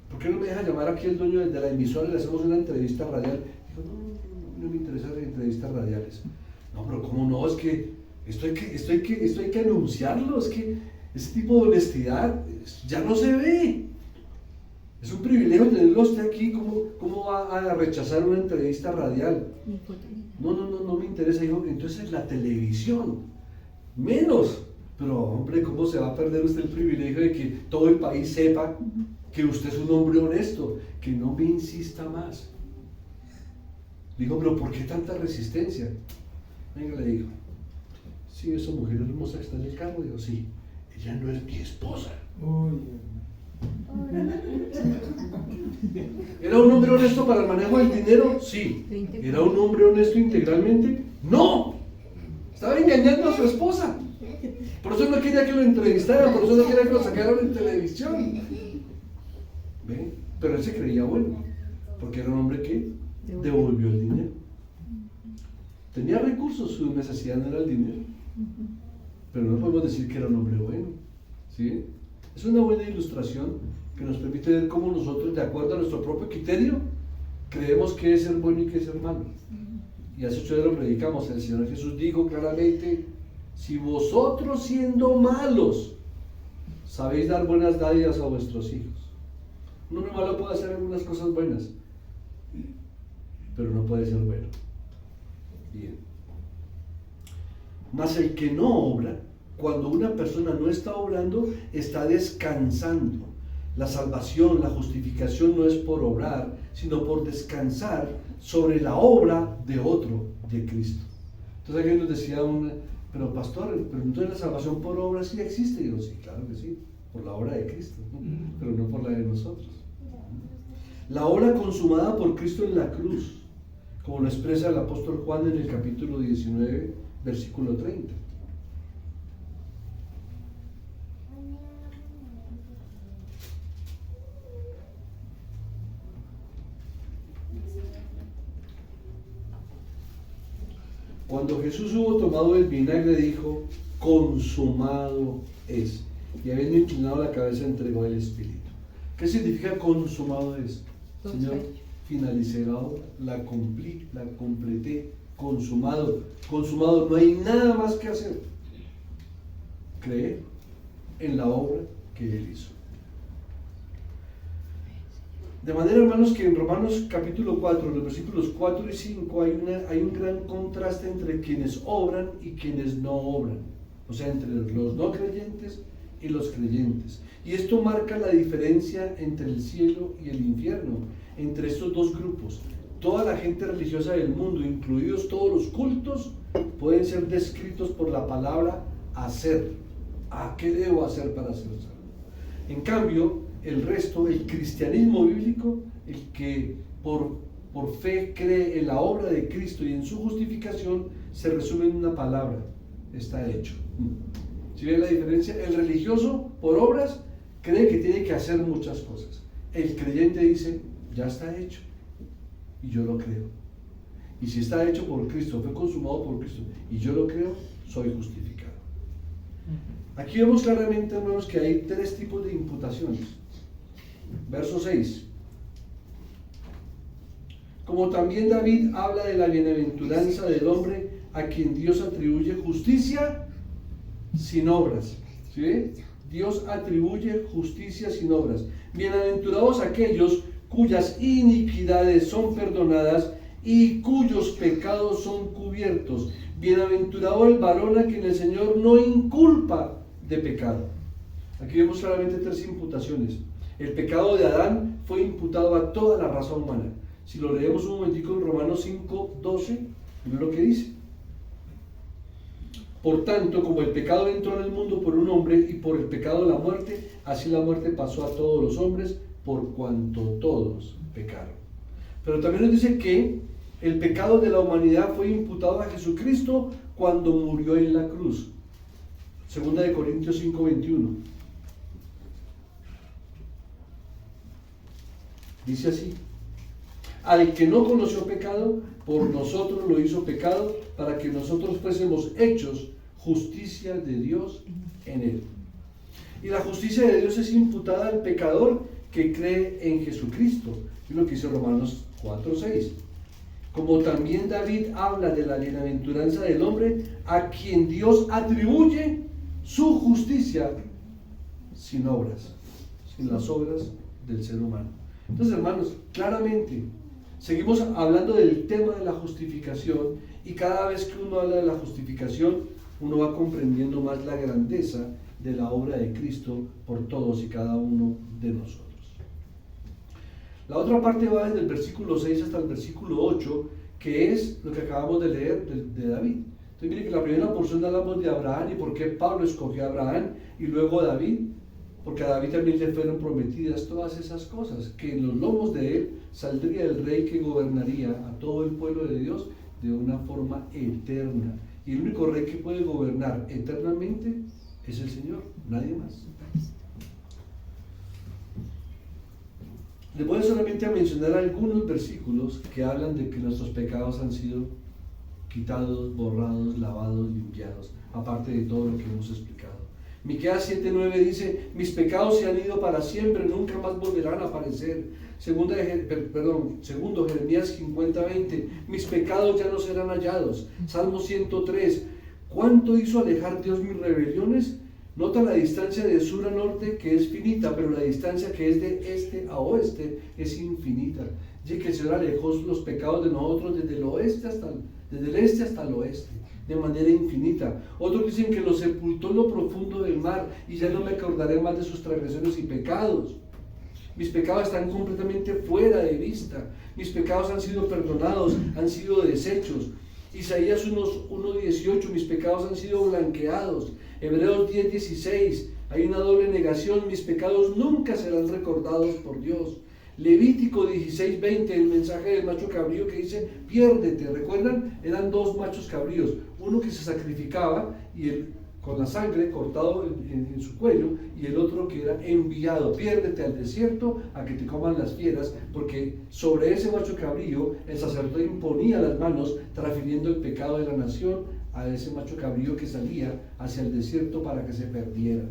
S1: ¿por qué no me deja llamar aquí el dueño de la emisora y le hacemos una entrevista radial? Dijo, no me interesan las entrevistas radiales. No, pero ¿cómo no? Es que esto hay que anunciarlo, es que ese tipo de honestidad ya no se ve. Es un privilegio tenerlo usted aquí. ¿Cómo va a rechazar una entrevista radial? No me interesa. Dijo, entonces la televisión, menos. Pero hombre, ¿cómo se va a perder usted el privilegio de que todo el país sepa que usted es un hombre honesto? Que no me insista más. Dijo, pero ¿por qué tanta resistencia? Venga, le digo, sí, esa mujer hermosa que está en el carro. Digo, sí, ella no es mi esposa. ¿Era un hombre honesto para el manejo del dinero? Sí. ¿Era un hombre honesto integralmente? ¡No! Estaba engañando a su esposa. Por eso no quería que lo entrevistaran, por eso no quería que lo sacaran en televisión. ¿Ven? Pero él se creía bueno, porque era un hombre que devolvió el dinero. Tenía recursos, su necesidad no era el dinero. Pero no podemos decir que era un hombre bueno. ¿Sí? Es una buena ilustración que nos permite ver cómo nosotros, de acuerdo a nuestro propio criterio, creemos que es ser bueno y que es ser malo. Y hace 8 días lo predicamos. El Señor Jesús dijo claramente, si vosotros siendo malos sabéis dar buenas dádivas a vuestros hijos. Uno muy malo puede hacer algunas cosas buenas, pero no puede ser bueno. Bien. Mas el que no obra, cuando una persona no está obrando, está descansando. La salvación, la justificación no es por obrar, sino por descansar sobre la obra de otro, de Cristo. Entonces alguien nos decía, pero pastor, pero entonces la salvación por obra sí existe. Y yo, sí, claro que sí, por la obra de Cristo, pero no por la de nosotros. La obra consumada por Cristo en la cruz, como lo expresa el apóstol Juan en el capítulo 19, versículo 30. Cuando Jesús hubo tomado el vinagre, dijo, consumado es. Y habiendo inclinado la cabeza, entregó el Espíritu. ¿Qué significa consumado es? Señor, finalicé la obra, la cumplí, la completé, consumado, consumado, no hay nada más que hacer. Creer en la obra que Él hizo. De manera, hermanos, que en Romanos capítulo 4, en los versículos 4 y 5, hay un gran contraste entre quienes obran y quienes no obran. O sea, entre los no creyentes y los creyentes. Y esto marca la diferencia entre el cielo y el infierno, entre estos dos grupos. Toda la gente religiosa del mundo, incluidos todos los cultos, pueden ser descritos por la palabra hacer. ¿Qué debo hacer para ser salvo? En cambio, el resto, el cristianismo bíblico, el que por fe cree en la obra de Cristo y en su justificación, se resume en una palabra: está hecho. ¿Sí ven la diferencia? El religioso, por obras, cree que tiene que hacer muchas cosas. El creyente dice, ya está hecho, y yo lo creo. Y si está hecho por Cristo, fue consumado por Cristo, y yo lo creo, soy justificado. Aquí vemos claramente, hermanos, que hay tres tipos de imputaciones. Verso 6. Como también David habla de la bienaventuranza del hombre a quien Dios atribuye justicia sin obras. ¿Sí? Dios atribuye justicia sin obras. Bienaventurados aquellos cuyas iniquidades son perdonadas y cuyos pecados son cubiertos. Bienaventurado el varón a quien el Señor no inculpa de pecado. Aquí vemos claramente tres imputaciones. El pecado de Adán fue imputado a toda la raza humana. Si lo leemos un momentico en Romanos 5:12, miren lo que dice. Por tanto, como el pecado entró en el mundo por un hombre y por el pecado la muerte, así la muerte pasó a todos los hombres por cuanto todos pecaron. Pero también nos dice que el pecado de la humanidad fue imputado a Jesucristo cuando murió en la cruz. Segunda de Corintios 5:21. Dice así: al que no conoció pecado, por nosotros lo hizo pecado, para que nosotros fuésemos hechos justicia de Dios en él. Y la justicia de Dios es imputada al pecador que cree en Jesucristo. Es lo que dice Romanos 4:6. Como también David habla de la bienaventuranza del hombre a quien Dios atribuye su justicia sin obras, sin las obras del ser humano. Entonces, hermanos, claramente seguimos hablando del tema de la justificación, y cada vez que uno habla de la justificación, uno va comprendiendo más la grandeza de la obra de Cristo por todos y cada uno de nosotros. La otra parte va desde el versículo 6 hasta el versículo 8, que es lo que acabamos de leer de David. Entonces miren que la primera porción hablamos de Abraham y por qué Pablo escogió a Abraham, y luego a David, porque a David también le fueron prometidas todas esas cosas, que en los lomos de él saldría el rey que gobernaría a todo el pueblo de Dios de una forma eterna. Y el único rey que puede gobernar eternamente es el Señor, nadie más. Les voy solamente a mencionar algunos versículos que hablan de que nuestros pecados han sido quitados, borrados, lavados, limpiados, aparte de todo lo que hemos explicado. Miqueas 7:9 dice: mis pecados se han ido para siempre, nunca más volverán a aparecer. Segundo Jeremías 50:20, mis pecados ya no serán hallados. Salmo 103, ¿cuánto hizo alejar Dios mis rebeliones? Nota la distancia de sur a norte que es finita, pero la distancia que es de este a oeste es infinita. Dice que el Señor alejó los pecados de nosotros desde el este hasta el oeste, de manera infinita. Otros dicen que los sepultó en lo profundo del mar y ya no me acordaré más de sus transgresiones y pecados. Mis pecados están completamente fuera de vista. Mis pecados han sido perdonados, han sido deshechos. Isaías 1:18, mis pecados han sido blanqueados. Hebreos 10:16, hay una doble negación, mis pecados nunca serán recordados por Dios. Levítico 16:20, el mensaje del macho cabrío que dice, piérdete. ¿Recuerdan? Eran dos machos cabríos, uno que se sacrificaba y con la sangre cortado en su cuello, y el otro que era enviado, piérdete al desierto a que te coman las fieras, porque sobre ese macho cabrío el sacerdote imponía las manos, transfiriendo el pecado de la nación a ese macho cabrío que salía hacia el desierto para que se perdiera.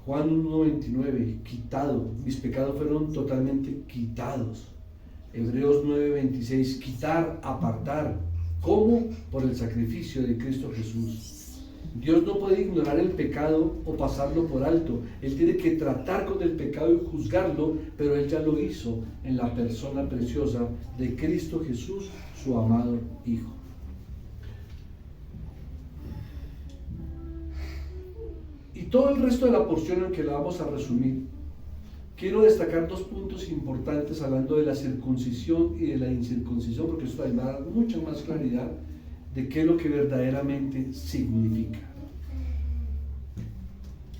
S1: Juan 1:29, quitado, mis pecados fueron totalmente quitados. Hebreos 9:26, quitar, apartar. ¿Cómo? Por el sacrificio de Cristo Jesús. Dios no puede ignorar el pecado o pasarlo por alto. Él tiene que tratar con el pecado y juzgarlo, pero Él ya lo hizo en la persona preciosa de Cristo Jesús, su amado Hijo. Y todo el resto de la porción en que la vamos a resumir, quiero destacar dos puntos importantes hablando de la circuncisión y de la incircuncisión, porque esto va a dar mucha más claridad de qué es lo que verdaderamente significa.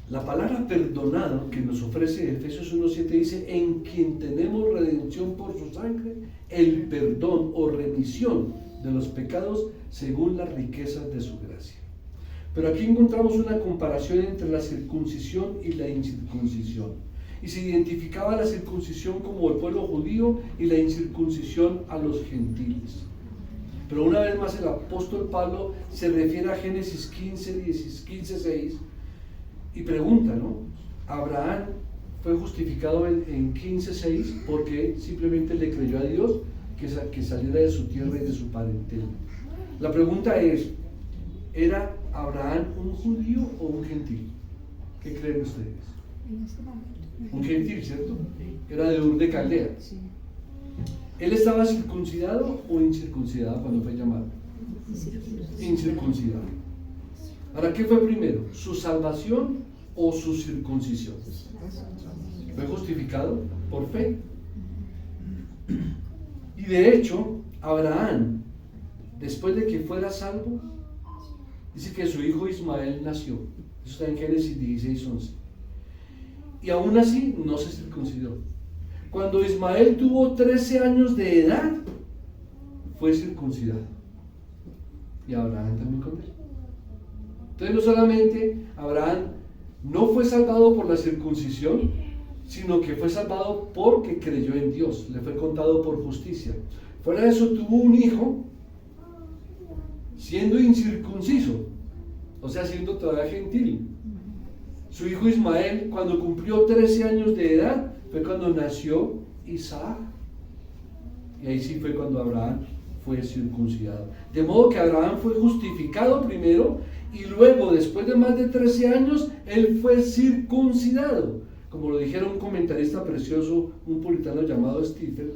S1: La palabra perdonado que nos ofrece Efesios 1:7 dice, en quien tenemos redención por su sangre, el perdón o remisión de los pecados según las riquezas de su gracia. Pero aquí encontramos una comparación entre la circuncisión y la incircuncisión. Y se identificaba la circuncisión como el pueblo judío y la incircuncisión a los gentiles. Pero una vez más el apóstol Pablo se refiere a Génesis 15:6 y pregunta, ¿no? Abraham fue justificado en 15:6 porque simplemente le creyó a Dios que saliera de su tierra y de su parentela. La pregunta es, ¿era Abraham un judío o un gentil? ¿Qué creen ustedes? Un gentil, ¿cierto? Era de Ur de Caldea. ¿Él estaba circuncidado o incircuncidado cuando fue llamado? Incircuncidado. Ahora, ¿qué fue primero? ¿Su salvación o su circuncisión? Fue justificado por fe. Y de hecho, Abraham, después de que fuera salvo, dice que su hijo Ismael nació. Eso está en Génesis 16:11. Y aún así no se circuncidó. Cuando Ismael tuvo 13 años de edad, fue circuncidado. Y Abraham también con él. Entonces no solamente Abraham no fue salvado por la circuncisión, sino que fue salvado porque creyó en Dios, le fue contado por justicia. Fuera de eso tuvo un hijo siendo incircunciso, o sea, siendo todavía gentil. Su hijo Ismael, cuando cumplió 13 años de edad, fue cuando nació Isaac. Y ahí sí fue cuando Abraham fue circuncidado. De modo que Abraham fue justificado primero y luego, después de más de 13 años, él fue circuncidado. Como lo dijera un comentarista precioso, un puritano llamado Stephen,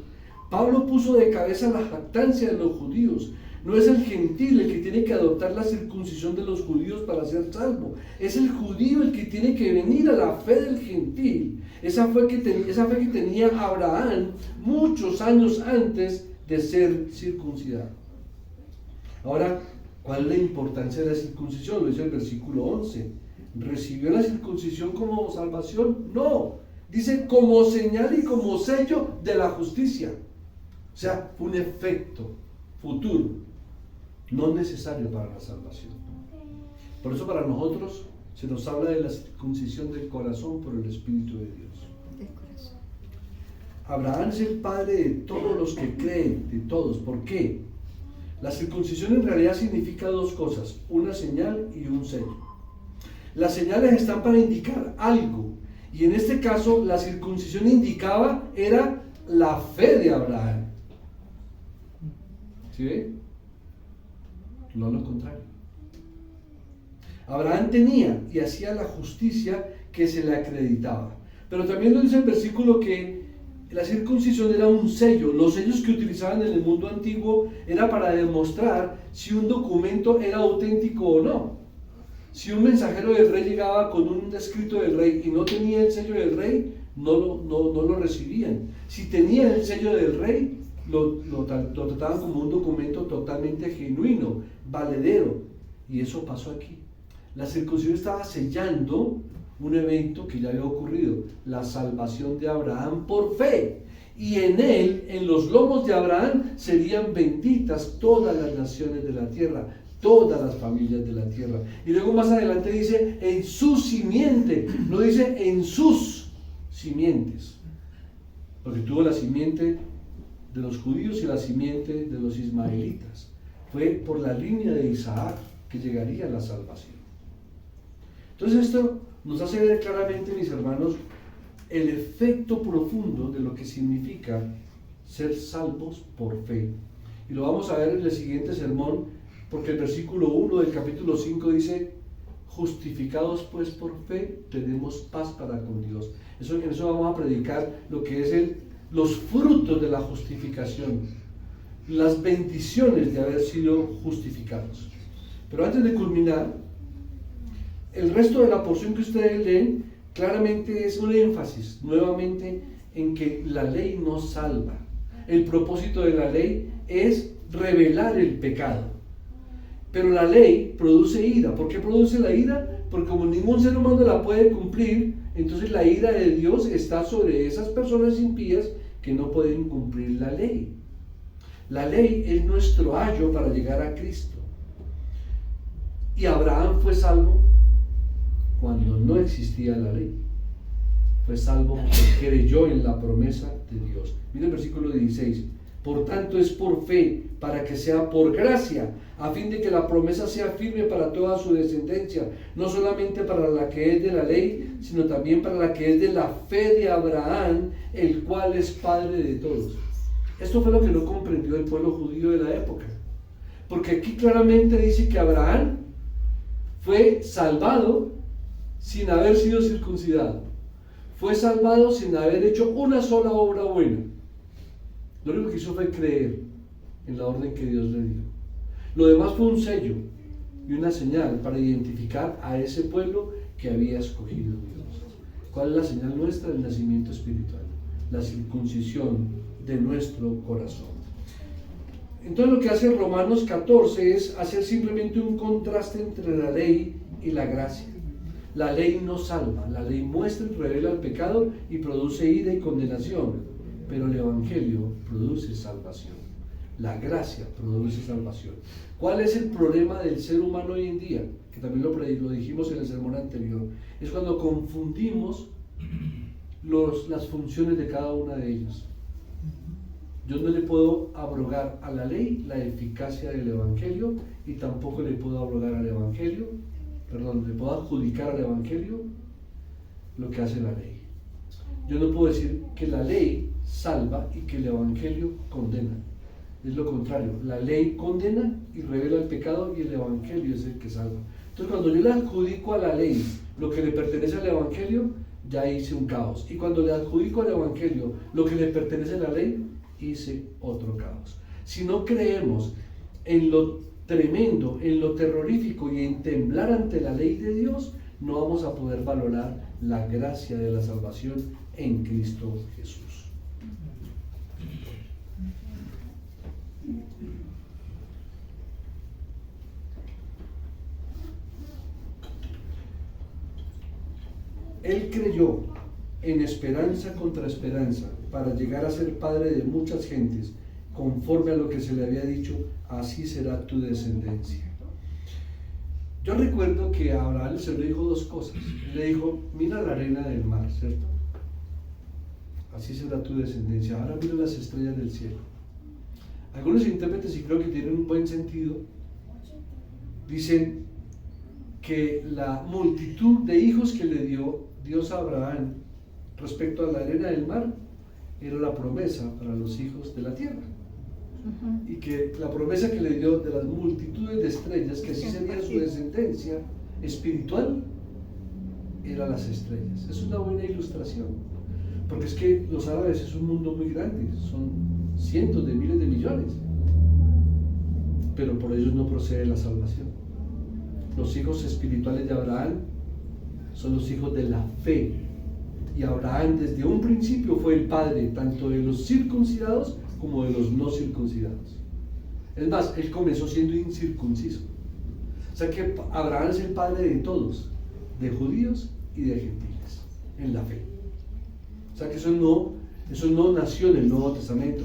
S1: Pablo puso de cabeza la jactancia de los judíos. No es el gentil el que tiene que adoptar la circuncisión de los judíos para ser salvo. Es el judío el que tiene que venir a la fe del gentil. Esa fe que tenía Abraham muchos años antes de ser circuncidado. Ahora, ¿cuál es la importancia de la circuncisión? Lo dice el versículo 11. ¿Recibió la circuncisión como salvación? No. Dice como señal y como sello de la justicia. O sea, un efecto futuro, no necesario para la salvación. Por eso para nosotros se nos habla de la circuncisión del corazón por el Espíritu de Dios. Abraham es el padre de todos los que creen, de todos. ¿Por qué? La circuncisión en realidad significa dos cosas, una señal y un sello. Las señales están para indicar algo, y en este caso la circuncisión indicaba era la fe de Abraham. ¿Sí ve? No lo contrario. Abraham tenía y hacía la justicia que se le acreditaba. Pero también nos dice el versículo que la circuncisión era un sello. Los sellos que utilizaban en el mundo antiguo era para demostrar si un documento era auténtico o no. Si un mensajero del rey llegaba con un escrito del rey y no tenía el sello del rey, no lo recibían. Si tenía el sello del rey, lo trataban como un documento totalmente genuino, valedero. Y eso pasó aquí. La circuncisión estaba sellando un evento que ya había ocurrido, la salvación de Abraham por fe. Y en él, en los lomos de Abraham, serían benditas todas las naciones de la tierra, todas las familias de la tierra. Y luego más adelante dice, en su simiente, no dice en sus simientes, porque tuvo la simiente de los judíos y la simiente de los ismaelitas. Fue por la línea de Isaac que llegaría la salvación. Entonces esto nos hace ver claramente, mis hermanos, el efecto profundo de lo que significa ser salvos por fe. Y lo vamos a ver en el siguiente sermón, porque el versículo 1 del capítulo 5 dice, justificados pues por fe, tenemos paz para con Dios. En eso vamos a predicar lo que es los frutos de la justificación, las bendiciones de haber sido justificados. Pero antes de culminar, el resto de la porción que ustedes leen claramente es un énfasis nuevamente en que la ley no salva. El propósito de la ley es revelar el pecado. Pero la ley produce ira. ¿Por qué produce la ira? Porque como ningún ser humano la puede cumplir, entonces la ira de Dios está sobre esas personas impías que no pueden cumplir la ley. La ley es nuestro ayo para llegar a Cristo. Y Abraham fue salvo cuando no existía la ley. Fue salvo porque creyó en la promesa de Dios. Mira el versículo 16. Por tanto es por fe, para que sea por gracia, a fin de que la promesa sea firme para toda su descendencia, no solamente para la que es de la ley, sino también para la que es de la fe de Abraham, el cual es padre de todos. Esto fue lo que no comprendió el pueblo judío de la época, porque aquí claramente dice que Abraham fue salvado sin haber sido circuncidado, fue salvado sin haber hecho una sola obra buena. Lo único que hizo fue creer en la orden que Dios le dio. Lo demás fue un sello y una señal para identificar a ese pueblo que había escogido Dios. ¿Cuál es la señal nuestra? El nacimiento espiritual, la circuncisión de nuestro corazón. Entonces lo que hace Romanos 14 es hacer simplemente un contraste entre la ley y la gracia. La ley no salva, la ley muestra y revela el pecado y produce ira y condenación, pero el Evangelio produce salvación. La gracia produce salvación. ¿Cuál es el problema del ser humano hoy en día? Que también lo dijimos en el sermón anterior. Es cuando confundimos las funciones de cada una de ellas. Yo no le puedo abrogar a la ley la eficacia del Evangelio y tampoco le puedo abrogar al Evangelio, le puedo adjudicar al Evangelio lo que hace la ley. Yo no puedo decir que la ley salva y que el Evangelio condena. Es lo contrario, la ley condena y revela el pecado y el Evangelio es el que salva. Entonces cuando yo le adjudico a la ley lo que le pertenece al Evangelio, ya hice un caos. Y cuando le adjudico al Evangelio lo que le pertenece a la ley, hice otro caos. Si no creemos en lo tremendo, en lo terrorífico y en temblar ante la ley de Dios, no vamos a poder valorar la gracia de la salvación en Cristo Jesús. Él creyó en esperanza contra esperanza para llegar a ser padre de muchas gentes, conforme a lo que se le había dicho, así será tu descendencia. Yo recuerdo que a Abraham se le dijo dos cosas. Le dijo, mira la arena del mar, ¿cierto? Así será tu descendencia. Ahora mira las estrellas del cielo. Algunos intérpretes, y creo que tienen un buen sentido, dicen que la multitud de hijos que le dio Dios a Abraham respecto a la arena del mar era la promesa para los hijos de la tierra. Y que la promesa que le dio de las multitudes de estrellas, que así sería su descendencia, espiritual eran las estrellas. Es una buena ilustración, porque es que los árabes es un mundo muy grande, son cientos de miles de millones, pero por ellos no procede la salvación. Los hijos espirituales de Abraham son los hijos de la fe, y Abraham desde un principio fue el padre tanto de los circuncidados como de los no circuncidados. Es más, él comenzó siendo incircunciso. O sea que Abraham es el padre de todos, de judíos y de gentiles, en la fe. O sea que eso no nació en el Nuevo Testamento.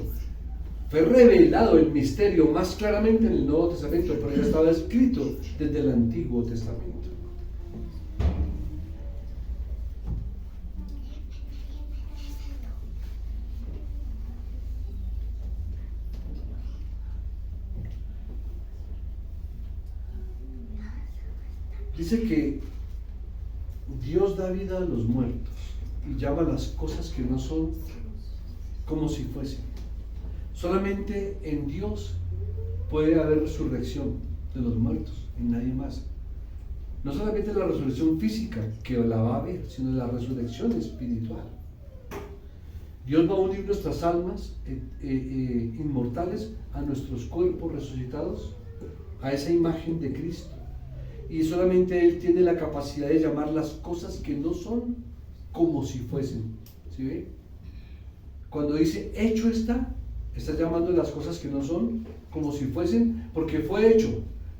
S1: Fue revelado el misterio más claramente en el Nuevo Testamento, pero ya estaba escrito desde el Antiguo Testamento. Dice que Dios da vida a los muertos y llama las cosas que no son como si fuesen. Solamente en Dios puede haber resurrección de los muertos, en nadie más. No solamente la resurrección física, que la va a haber, sino la resurrección espiritual. Dios va a unir nuestras almas inmortales a nuestros cuerpos resucitados, a esa imagen de Cristo. Y solamente Él tiene la capacidad de llamar las cosas que no son como si fuesen. ¿Sí ve? Cuando dice hecho está llamando las cosas que no son como si fuesen, porque fue hecho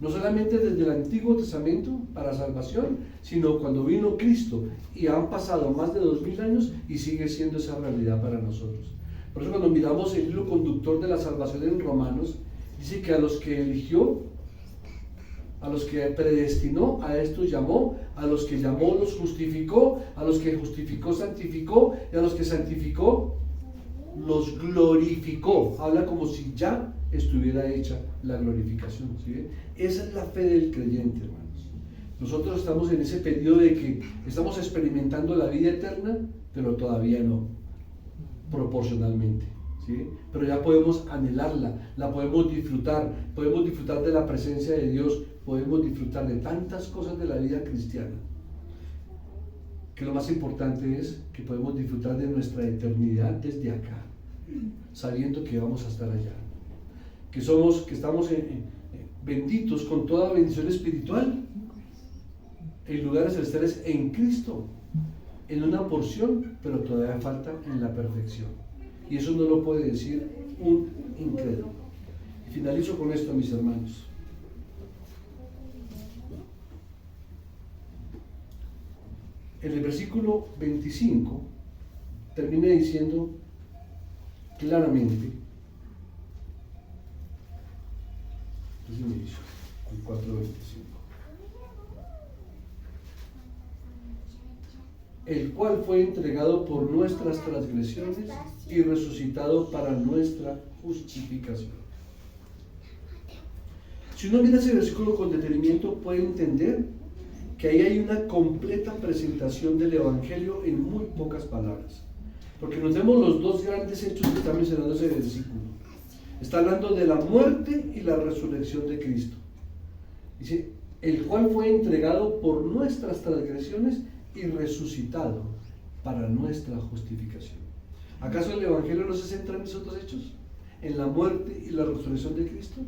S1: no solamente desde el Antiguo Testamento para salvación, sino cuando vino Cristo, y han pasado más de 2000 años y sigue siendo esa realidad para nosotros. Por eso cuando miramos el hilo conductor de la salvación en Romanos, dice que a los que eligió, a los que predestinó, a estos llamó, a los que llamó los justificó, a los que justificó santificó, y a los que santificó los glorificó. Habla como si ya estuviera hecha la glorificación. ¿Sí? Esa es la fe del creyente, hermanos. Nosotros estamos en ese periodo de que estamos experimentando la vida eterna, pero todavía no, proporcionalmente. ¿Sí? Pero ya podemos anhelarla, la podemos disfrutar de la presencia de Dios, podemos disfrutar de tantas cosas de la vida cristiana, que lo más importante es que podemos disfrutar de nuestra eternidad desde acá, sabiendo que vamos a estar allá, que estamos benditos con toda bendición espiritual en lugares celestiales en Cristo, en una porción, pero todavía falta en la perfección. Y eso no lo puede decir un incrédulo. Finalizo con esto, mis hermanos. En el versículo 25 termina diciendo claramente, el 4:25, el cual fue entregado por nuestras transgresiones y resucitado para nuestra justificación. Si uno mira ese versículo con detenimiento, puede entender que ahí hay una completa presentación del Evangelio en muy pocas palabras. Porque nos vemos los dos grandes hechos que está mencionando ese versículo. Está hablando de la muerte y la resurrección de Cristo. Dice, el cual fue entregado por nuestras transgresiones y resucitado para nuestra justificación. ¿Acaso el Evangelio no se centra en esos dos hechos? ¿En la muerte y la resurrección de Cristo?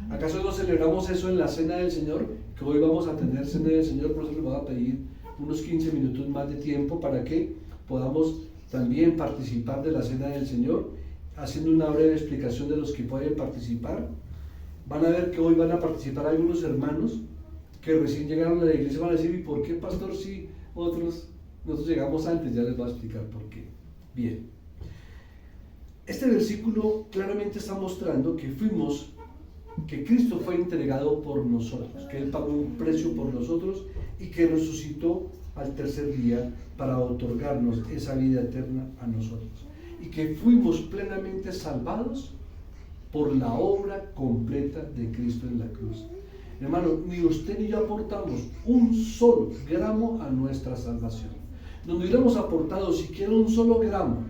S1: ¿Acaso no celebramos eso en la Cena del Señor? Que hoy vamos a tener Cena del Señor, por eso les voy a pedir unos 15 minutos más de tiempo para que podamos también participar de la Cena del Señor, haciendo una breve explicación de los que pueden participar. Van a ver que hoy van a participar algunos hermanos que recién llegaron a la iglesia, van a decir, ¿y por qué, pastor, si nosotros llegamos antes? Ya les voy a explicar por qué. Bien. Este versículo claramente está mostrando que Cristo fue entregado por nosotros, que Él pagó un precio por nosotros y que resucitó al tercer día para otorgarnos esa vida eterna a nosotros. Y que fuimos plenamente salvados por la obra completa de Cristo en la cruz. Hermano, ni usted ni yo aportamos un solo gramo a nuestra salvación. Donde hubiéramos aportado siquiera un solo gramo,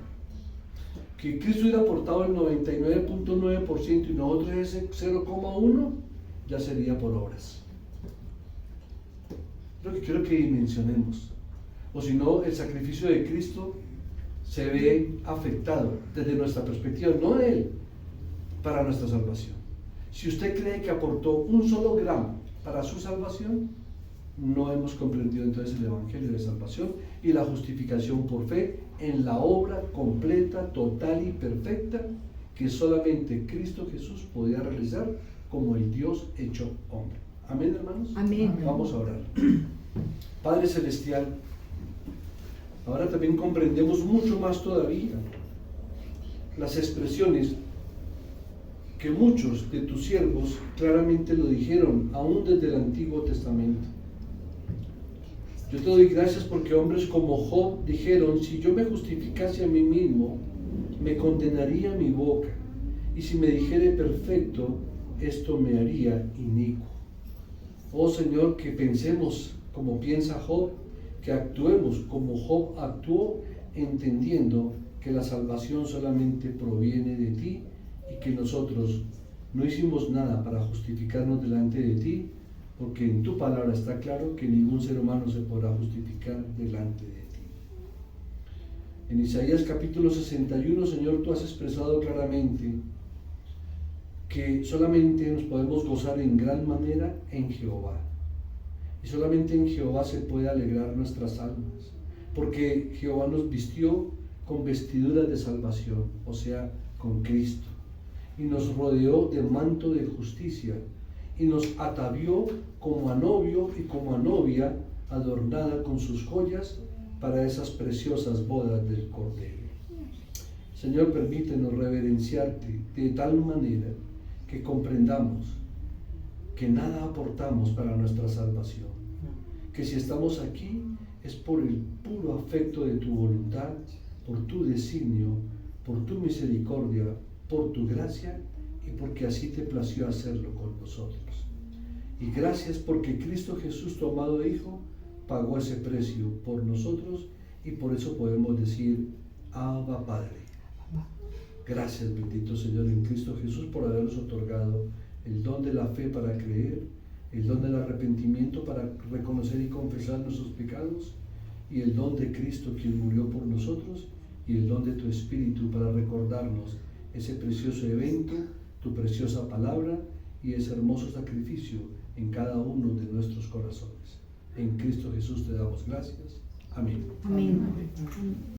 S1: que Cristo hubiera aportado el 99.9% y nosotros ese 0,1%, ya sería por obras. Lo que quiero que dimensionemos. O si no, el sacrificio de Cristo se ve afectado desde nuestra perspectiva, no de Él, para nuestra salvación. Si usted cree que aportó un solo gramo para su salvación, no hemos comprendido entonces el Evangelio de salvación y la justificación por fe en la obra completa, total y perfecta que solamente Cristo Jesús podía realizar como el Dios hecho hombre. Amén, hermanos.
S2: Amén.
S1: Vamos a orar. Padre Celestial, ahora también comprendemos mucho más todavía las expresiones que muchos de tus siervos claramente lo dijeron, aún desde el Antiguo Testamento. Yo te doy gracias porque hombres como Job dijeron: si yo me justificase a mí mismo, me condenaría mi boca, y si me dijere perfecto, esto me haría inicuo. Oh Señor, que pensemos como piensa Job, que actuemos como Job actuó, entendiendo que la salvación solamente proviene de ti y que nosotros no hicimos nada para justificarnos delante de ti, porque en tu palabra está claro que ningún ser humano se podrá justificar delante de ti. En Isaías capítulo 61, Señor, tú has expresado claramente que solamente nos podemos gozar en gran manera en Jehová. Y solamente en Jehová se puede alegrar nuestras almas, porque Jehová nos vistió con vestiduras de salvación, o sea, con Cristo, y nos rodeó de manto de justicia, y nos atavió como a novio y como a novia adornada con sus joyas para esas preciosas bodas del Cordero. Señor, permítenos reverenciarte de tal manera que comprendamos que nada aportamos para nuestra salvación, que si estamos aquí es por el puro afecto de tu voluntad, por tu designio, por tu misericordia, por tu gracia y porque así te plació hacerlo con nosotros. Y gracias porque Cristo Jesús, tu amado Hijo, pagó ese precio por nosotros y por eso podemos decir: Abba Padre. Gracias, bendito Señor, en Cristo Jesús, por habernos otorgado el don de la fe para creer, el don del arrepentimiento para reconocer y confesar nuestros pecados, y el don de Cristo quien murió por nosotros, y el don de tu Espíritu para recordarnos ese precioso evento, tu preciosa palabra y ese hermoso sacrificio en cada uno de nuestros corazones. En Cristo Jesús te damos gracias. Amén.
S2: Amén.